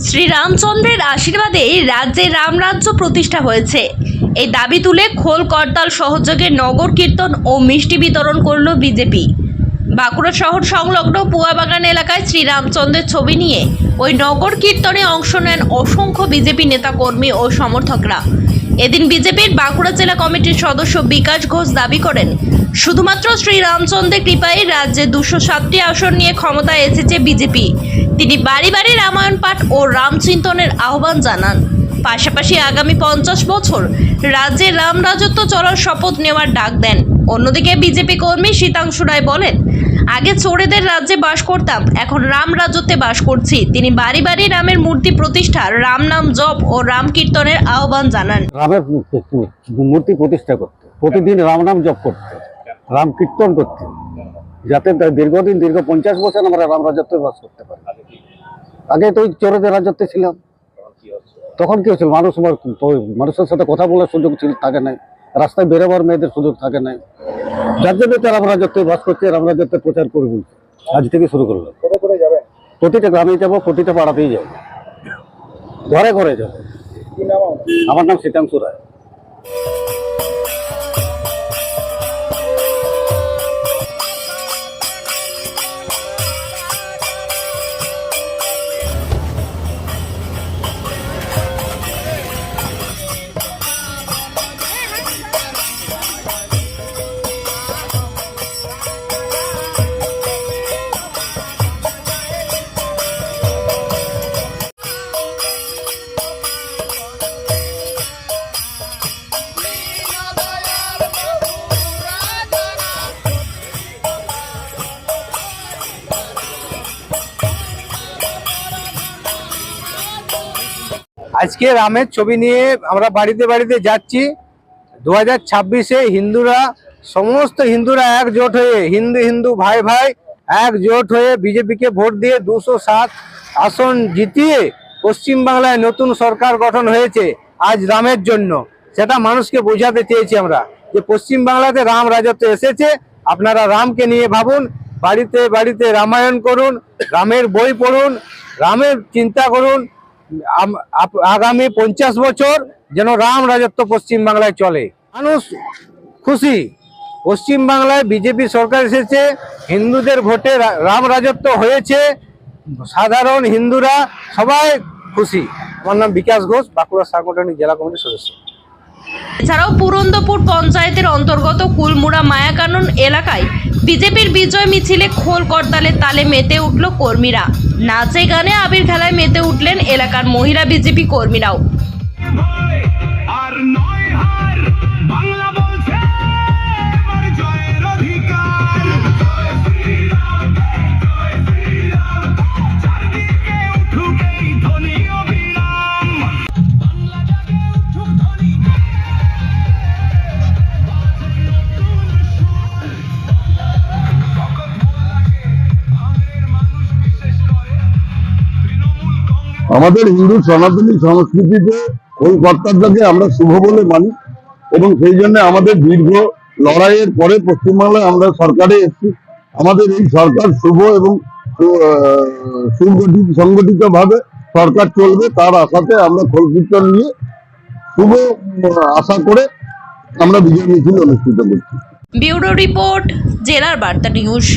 শ্রীরামচন্দ্রের আশীর্বাদে রাজ্যে রামরাজ্য প্রতিষ্ঠা হয়েছে। এই দাবি তুলে খোল করতাল সহযোগে নগর কীর্তন ও মিষ্টি বিতরণ করল বিজেপি। বাঁকুড়া শহর সংলগ্ন পুয়াবাগান এলাকায় শ্রীরামচন্দ্রের ছবি নিয়ে ওই নগর কীর্তনে অংশ নেন অসংখ্য বিজেপি নেতাকর্মী ও সমর্থকরা। এদিন বিজেপির বাঁকুড়া জেলা কমিটির সদস্য বিকাশ ঘোষ দাবি করেন, শুধুমাত্র শ্রীরামচন্দ্রের কৃপায় রাজ্যে 207টি আসন নিয়ে ক্ষমতায় এসেছে বিজেপি। তিনি বাড়ি বাড়ি রামায়ণ পাঠ ও রামচিন্তনের আহ্বান জানান। পাশাপাশি আগামী 50 বছর রাজ্যে রাম রাজত্ব চলার শপথ নেওয়ার ডাক দেন। অন্যদিকে বিজেপি কর্মী শীতাংশু রায় বলেন, আগে চোরেদের রাজ্যে বাস করতাম, এখন রাম রাজত্বে বাস করছি। তিনি বাড়ি বাড়ি রামের মূর্তি প্রতিষ্ঠা, রাম নাম জপ ও রাম কীর্তনের আহ্বান জানান। রামের মূর্তি প্রতিষ্ঠা করতে, প্রতিদিন রাম নাম জপ করতে, রাম কীর্তন করতে, যাতে দীর্ঘদিন 50 বছর আমরা রাম রাজত্বে বাস করতে পারি। আগে তো চোরেদের রাজত্বে ছিলাম, তখন কি হচ্ছিল, মানুষের সাথে কথা বলার সুযোগ ছিল থাকে নাই, রাস্তায় বেরোবার মেয়েদের সুযোগ থাকে নাই। যার জন্য রাম রাজত্বে বাস করছে, রাম রাজত্বে প্রচার করে বলছে। আজ থেকে শুরু করলো, প্রতিটা গ্রামে যাবো, প্রতিটা পাড়াতেই যাবো, ঘরে ঘরে যাবো। আমার নাম শীতাংশু রায়। আজকে রামের ছবি নিয়ে আমরা বাড়িতে বাড়িতে যাচ্ছি। 2026-এ হিন্দুরা, সমস্ত হিন্দুরা একজোট হয়ে, হিন্দু ভাই ভাই একজোট হয়ে বিজেপিকে ভোট দিয়ে 207 আসন জিতিয়ে পশ্চিমবাংলায় নতুন সরকার গঠন হয়েছে আজ রামের জন্য। সেটা মানুষকে বোঝাতে চেয়েছি আমরা, যে পশ্চিমবাংলাতে রাম রাজত্ব এসেছে। আপনারা রামকে নিয়ে ভাবুন, বাড়িতে বাড়িতে রামায়ণ করুন, রামের বই পড়ুন, রামের চিন্তা করুন। আগামী 50 বছর যেন রাম রাজত্ব পশ্চিমবাংলায় চলে। মানুষ খুশি, পশ্চিমবাংলায় বিজেপি সরকার এসেছে, হিন্দুদের ভোটে রাম রাজত্ব হয়েছে, সাধারণ হিন্দুরা সবাই খুশি। আমার নাম বিকাশ ঘোষ, বাঁকুড়া সাংগঠনিক জেলা কমিটির সদস্য। এছাড়াও পুরন্দপুর পঞ্চায়েতের অন্তর্গত কুলমুড়া মায়াকানন এলাকায় বিজেপির বিজয় মিছিলে খোল করতালের তালে মেতে উঠল কর্মীরা। নাচে গানে আবির খেলায় মেতে উঠলেন এলাকার মহিলা বিজেপি কর্মীরাও। আমাদের হিন্দু সনাতনী সংস্কৃতিতে খোল করতালটাকে আমরা শুভ বলে মানি, এবং সেই জন্য আমাদের দীর্ঘ লড়াইয়ের পরে পশ্চিমবাংলায় আমরা সরকারে এসেছি। আমাদের এই সরকার শুভ এবং সংগঠিত ভাবে সরকার চলবে, তার আশাতে আমরা খোল কীর্তন নিয়ে শুভ আশা করে আমরা বিজয় মিছিল অনুষ্ঠিত করছি। ব্যুরো রিপোর্ট, জেলার বার্তা নিউজ।